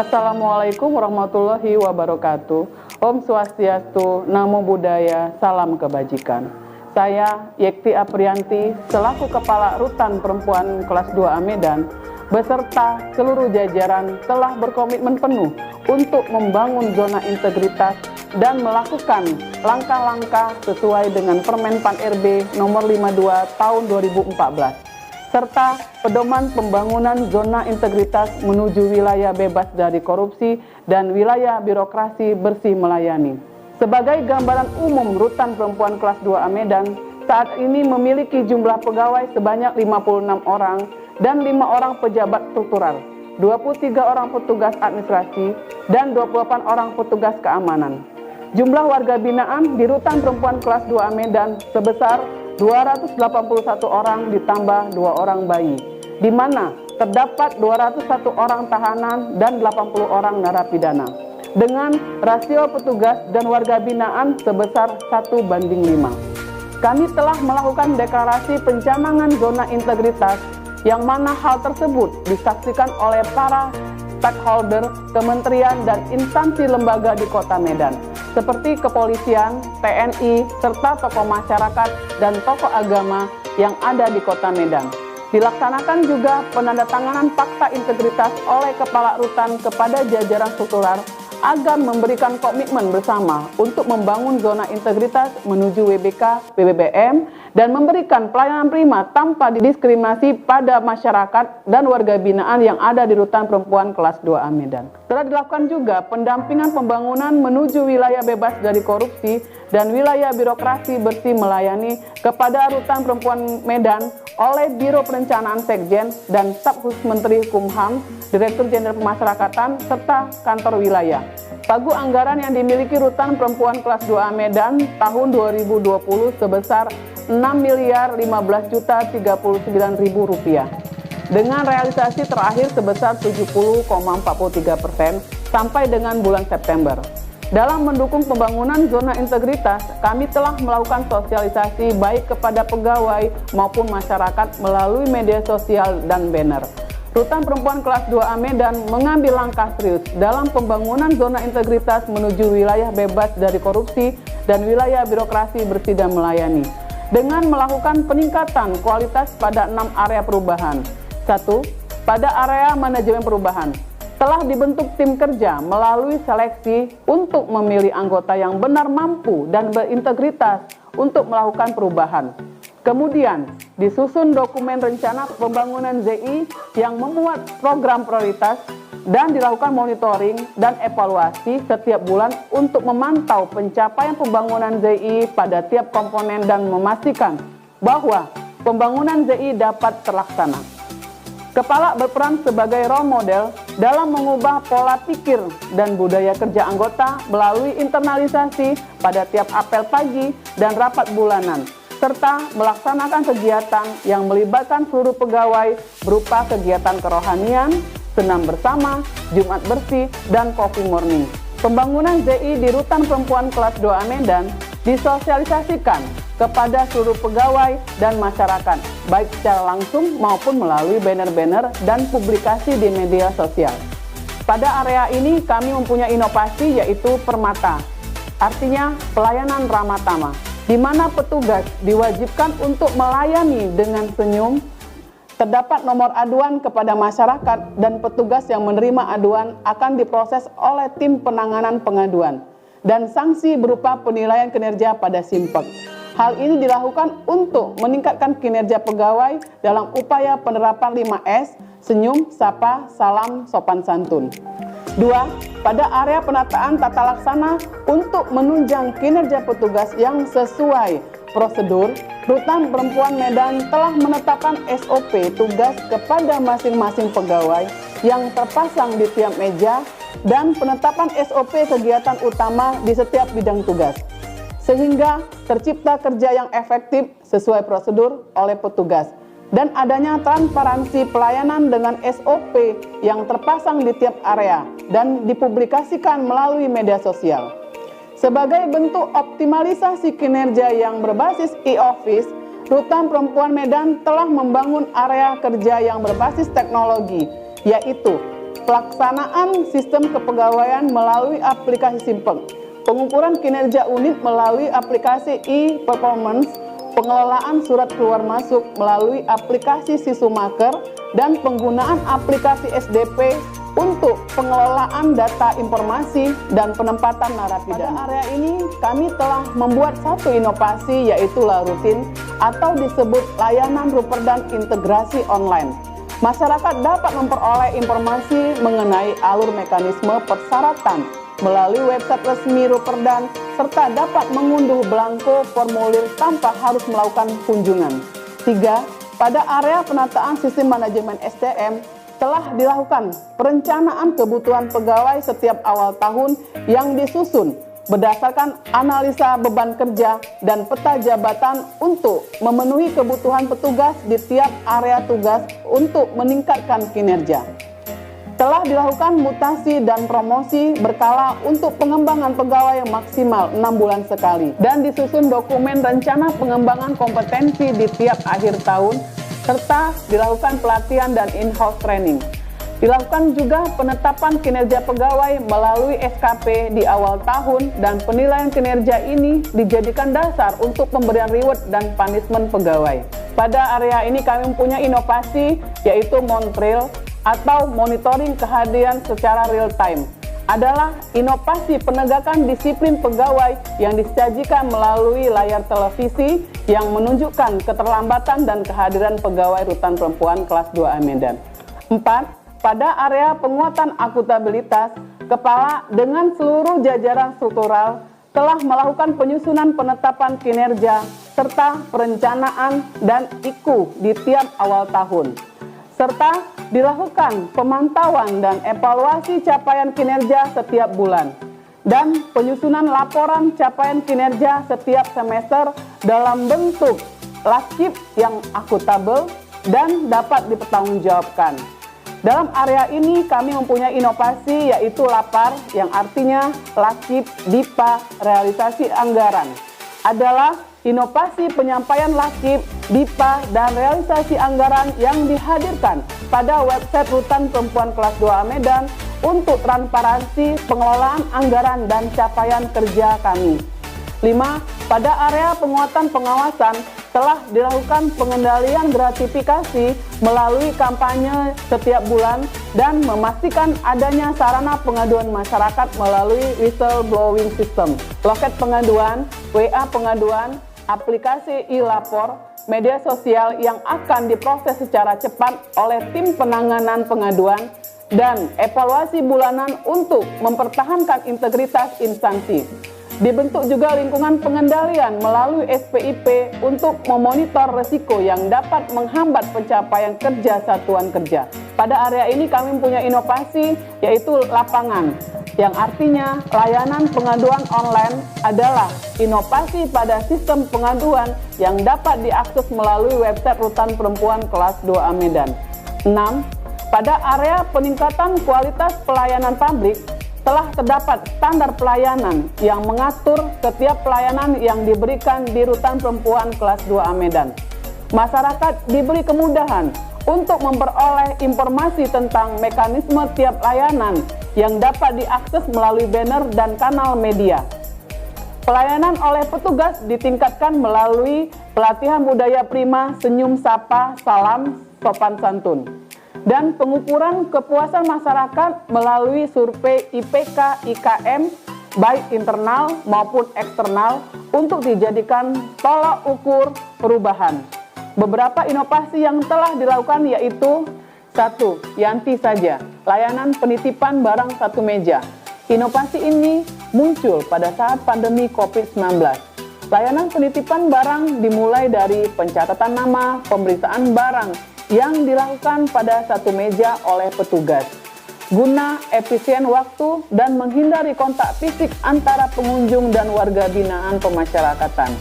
Assalamualaikum warahmatullahi wabarakatuh. Om Swastiastu, Namo Buddhaya, salam kebajikan. Saya Yekti Aprianti, selaku Kepala Rutan Perempuan Kelas 2A Medan, beserta seluruh jajaran telah berkomitmen penuh untuk membangun zona integritas dan melakukan langkah-langkah sesuai dengan Permen Pan RB nomor 52 tahun 2014. Serta pedoman pembangunan zona integritas menuju wilayah bebas dari korupsi dan wilayah birokrasi bersih melayani. Sebagai gambaran umum Rutan Perempuan Kelas 2A Medan, saat ini memiliki jumlah pegawai sebanyak 56 orang dan 5 orang pejabat struktural, 23 orang petugas administrasi, dan 28 orang petugas keamanan. Jumlah warga binaan di Rutan Perempuan Kelas 2A Medan sebesar 281 orang ditambah 2 orang bayi, di mana terdapat 201 orang tahanan dan 80 orang narapidana, dengan rasio petugas dan warga binaan sebesar 1:5. Kami telah melakukan deklarasi pencanangan zona integritas, yang mana hal tersebut disaksikan oleh para stakeholder, kementerian, dan instansi lembaga di Kota Medan, seperti kepolisian, TNI, serta tokoh masyarakat dan tokoh agama yang ada di Kota Medan. Dilaksanakan juga penandatanganan fakta integritas oleh Kepala Rutan kepada jajaran struktural agar memberikan komitmen bersama untuk membangun zona integritas menuju WBK, PBBM, dan memberikan pelayanan prima tanpa didiskriminasi pada masyarakat dan warga binaan yang ada di Rutan Perempuan Kelas 2A Medan. Telah dilakukan juga pendampingan pembangunan menuju wilayah bebas dari korupsi dan wilayah birokrasi bersih melayani kepada Rutan Perempuan Medan oleh Biro Perencanaan Sekjen dan Stafsus Menteri Hukum Direktur Jenderal Pemasyarakatan, serta kantor wilayah. Pagu anggaran yang dimiliki Rutan Perempuan Kelas 2A Medan tahun 2020 sebesar Rp6.015.039.000 dengan realisasi terakhir sebesar 70,43% sampai dengan bulan September. Dalam mendukung pembangunan zona integritas, kami telah melakukan sosialisasi baik kepada pegawai maupun masyarakat melalui media sosial dan banner. Rutan Perempuan Kelas 2A Medan mengambil langkah serius dalam pembangunan zona integritas menuju wilayah bebas dari korupsi dan wilayah birokrasi bersih dan melayani, dengan melakukan peningkatan kualitas pada 6 area perubahan. 1. Pada area manajemen perubahan, telah dibentuk tim kerja melalui seleksi untuk memilih anggota yang benar mampu dan berintegritas untuk melakukan perubahan. Kemudian, disusun dokumen rencana pembangunan ZI yang memuat program prioritas dan dilakukan monitoring dan evaluasi setiap bulan untuk memantau pencapaian pembangunan ZI pada tiap komponen dan memastikan bahwa pembangunan ZI dapat terlaksana. Kepala berperan sebagai role model dalam mengubah pola pikir dan budaya kerja anggota melalui internalisasi pada tiap apel pagi dan rapat bulanan, serta melaksanakan kegiatan yang melibatkan seluruh pegawai berupa kegiatan kerohanian, senam bersama, Jumat bersih, dan coffee morning. Pembangunan ZI di Rutan Perempuan Kelas 2A Medan disosialisasikan kepada seluruh pegawai dan masyarakat, baik secara langsung maupun melalui banner-banner dan publikasi di media sosial. Pada area ini kami mempunyai inovasi yaitu Permata, artinya pelayanan ramah tamah, di mana petugas diwajibkan untuk melayani dengan senyum. Terdapat nomor aduan kepada masyarakat dan petugas yang menerima aduan akan diproses oleh tim penanganan pengaduan, dan sanksi berupa penilaian kinerja pada Simpek. Hal ini dilakukan untuk meningkatkan kinerja pegawai dalam upaya penerapan 5S, senyum, sapa, salam, sopan santun. 2. Pada area penataan tata laksana untuk menunjang kinerja petugas yang sesuai prosedur, Rutan Perempuan Medan telah menetapkan SOP tugas kepada masing-masing pegawai yang terpasang di tiap meja dan penetapan SOP kegiatan utama di setiap bidang tugas, sehingga tercipta kerja yang efektif sesuai prosedur oleh petugas, dan adanya transparansi pelayanan dengan SOP yang terpasang di tiap area dan dipublikasikan melalui media sosial. Sebagai bentuk optimalisasi kinerja yang berbasis e-office, Rutan Perempuan Medan telah membangun area kerja yang berbasis teknologi, yaitu pelaksanaan sistem kepegawaian melalui aplikasi Simpeng, pengukuran kinerja unit melalui aplikasi e-performance, pengelolaan surat keluar masuk melalui aplikasi Sisumaker, dan penggunaan aplikasi SDP untuk pengelolaan data informasi dan penempatan narapidana. Pada area ini kami telah membuat satu inovasi, yaitu LaRutin atau disebut layanan Ruperdan integrasi online. Masyarakat dapat memperoleh informasi mengenai alur mekanisme persyaratan melalui website resmi Ruperdan serta dapat mengunduh belangko formulir tanpa harus melakukan kunjungan. 3. Pada area penataan sistem manajemen SDM telah dilakukan perencanaan kebutuhan pegawai setiap awal tahun yang disusun berdasarkan analisa beban kerja dan peta jabatan untuk memenuhi kebutuhan petugas di tiap area tugas untuk meningkatkan kinerja. Telah dilakukan mutasi dan promosi berkala untuk pengembangan pegawai maksimal 6 bulan sekali dan disusun dokumen rencana pengembangan kompetensi di tiap akhir tahun serta dilakukan pelatihan dan in-house training. Dilakukan juga penetapan kinerja pegawai melalui SKP di awal tahun dan penilaian kinerja ini dijadikan dasar untuk pemberian reward dan punishment pegawai. Pada area ini kami mempunyai inovasi yaitu Montrail atau monitoring kehadiran secara real time. Adalah inovasi penegakan disiplin pegawai yang disajikan melalui layar televisi yang menunjukkan keterlambatan dan kehadiran pegawai Rutan Perempuan kelas 2A Medan. 4. Pada area penguatan akuntabilitas, Kepala dengan seluruh jajaran struktural telah melakukan penyusunan penetapan kinerja serta perencanaan dan IKU di tiap awal tahun, serta dilakukan pemantauan dan evaluasi capaian kinerja setiap bulan, dan penyusunan laporan capaian kinerja setiap semester dalam bentuk laskip yang akuntabel dan dapat dipertanggungjawabkan. Dalam area ini kami mempunyai inovasi yaitu LAPAR yang artinya laskip DIPA realisasi anggaran. Adalah inovasi penyampaian laskip, DIPA, dan realisasi anggaran yang dihadirkan pada website Rutan Perempuan kelas 2A Medan untuk transparansi pengelolaan anggaran dan capaian kerja kami. 5. Pada area penguatan pengawasan telah dilakukan pengendalian gratifikasi melalui kampanye setiap bulan dan memastikan adanya sarana pengaduan masyarakat melalui whistleblowing system, loket pengaduan, WA pengaduan, aplikasi e-lapor, media sosial yang akan diproses secara cepat oleh tim penanganan pengaduan, dan evaluasi bulanan untuk mempertahankan integritas instansi. Dibentuk juga lingkungan pengendalian melalui SPIP untuk memonitor risiko yang dapat menghambat pencapaian kerja satuan kerja. Pada area ini kami punya inovasi yaitu lapangan, yang artinya layanan pengaduan online adalah inovasi pada sistem pengaduan yang dapat diakses melalui website Rutan Perempuan kelas 2A Medan. 6. Pada area peningkatan kualitas pelayanan publik, telah terdapat standar pelayanan yang mengatur setiap pelayanan yang diberikan di Rutan Perempuan kelas 2A Medan. Masyarakat diberi kemudahan untuk memperoleh informasi tentang mekanisme tiap layanan yang dapat diakses melalui banner dan kanal media. Pelayanan oleh petugas ditingkatkan melalui pelatihan budaya prima, senyum sapa, salam, sopan santun, dan pengukuran kepuasan masyarakat melalui survei IPK IKM baik internal maupun eksternal untuk dijadikan tolak ukur perubahan. Beberapa inovasi yang telah dilakukan yaitu 1. Yanti saja, layanan penitipan barang satu meja. Inovasi ini muncul pada saat pandemi COVID-19. Layanan penitipan barang dimulai dari pencatatan nama, pemeriksaan barang yang dilakukan pada satu meja oleh petugas, guna efisien waktu dan menghindari kontak fisik antara pengunjung dan warga binaan pemasyarakatan.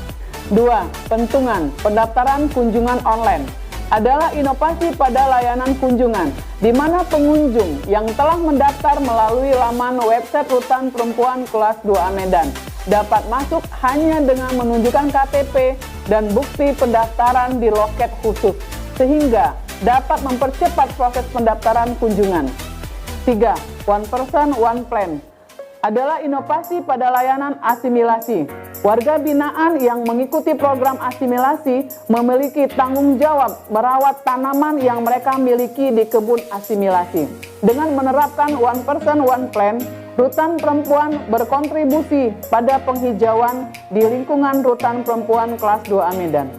2. Pentungan, pendaftaran kunjungan online adalah inovasi pada layanan kunjungan, di mana pengunjung yang telah mendaftar melalui laman website Rutan Perempuan kelas 2A Medan dapat masuk hanya dengan menunjukkan KTP dan bukti pendaftaran di loket khusus, sehingga dapat mempercepat proses pendaftaran kunjungan. 3. One Person, One Plan adalah inovasi pada layanan asimilasi. Warga binaan yang mengikuti program asimilasi memiliki tanggung jawab merawat tanaman yang mereka miliki di kebun asimilasi. Dengan menerapkan One Person, One Plan, Rutan Perempuan berkontribusi pada penghijauan di lingkungan Rutan Perempuan Kelas 2A Medan.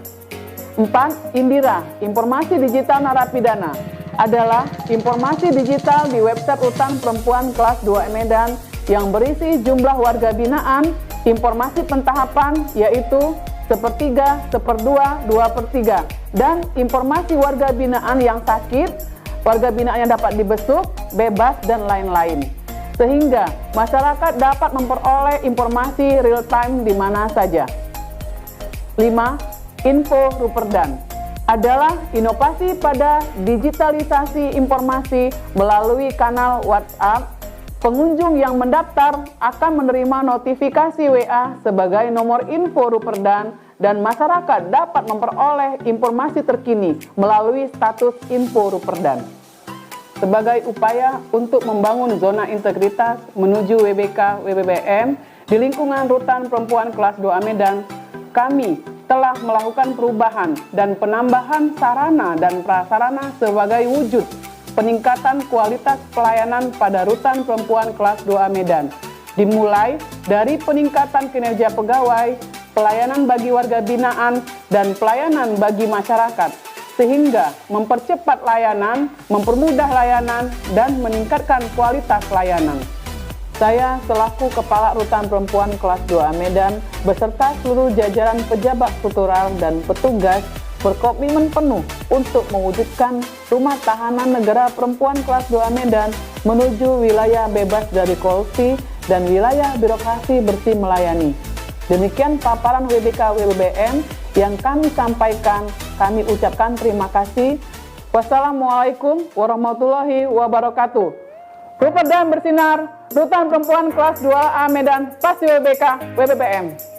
4. Indira, informasi digital narapidana adalah informasi digital di website Rutan Perempuan Kelas 2A Medan yang berisi jumlah warga binaan, informasi pentahapan yaitu 1/3, 1/2, 2/3, dan informasi warga binaan yang sakit, warga binaan yang dapat dibesuk, bebas, dan lain-lain. Sehingga masyarakat dapat memperoleh informasi real time di mana saja. 5. Info Ruperdan adalah inovasi pada digitalisasi informasi melalui kanal WhatsApp. Pengunjung yang mendaftar akan menerima notifikasi WA sebagai nomor info Ruperdan dan masyarakat dapat memperoleh informasi terkini melalui status info Ruperdan. Sebagai upaya untuk membangun zona integritas menuju WBK WBBM di lingkungan Rutan Perempuan Kelas 2A Medan, kami telah melakukan perubahan dan penambahan sarana dan prasarana sebagai wujud peningkatan kualitas pelayanan pada Rutan Perempuan Kelas 2A Medan, dimulai dari peningkatan kinerja pegawai, pelayanan bagi warga binaan, dan pelayanan bagi masyarakat, sehingga mempercepat layanan, mempermudah layanan, dan meningkatkan kualitas layanan. Saya selaku Kepala Rutan Perempuan Kelas 2A Medan beserta seluruh jajaran pejabat struktural dan petugas berkomitmen penuh untuk mewujudkan Rumah Tahanan Negara Perempuan Kelas 2A Medan menuju wilayah bebas dari korupsi dan wilayah birokrasi bersih melayani. Demikian paparan WBK WBBM yang kami sampaikan. Kami ucapkan terima kasih. Wassalamualaikum warahmatullahi wabarakatuh. Ruperdan bersinar, Rutan Perempuan Kelas 2A Medan, pasti WBK WBBM.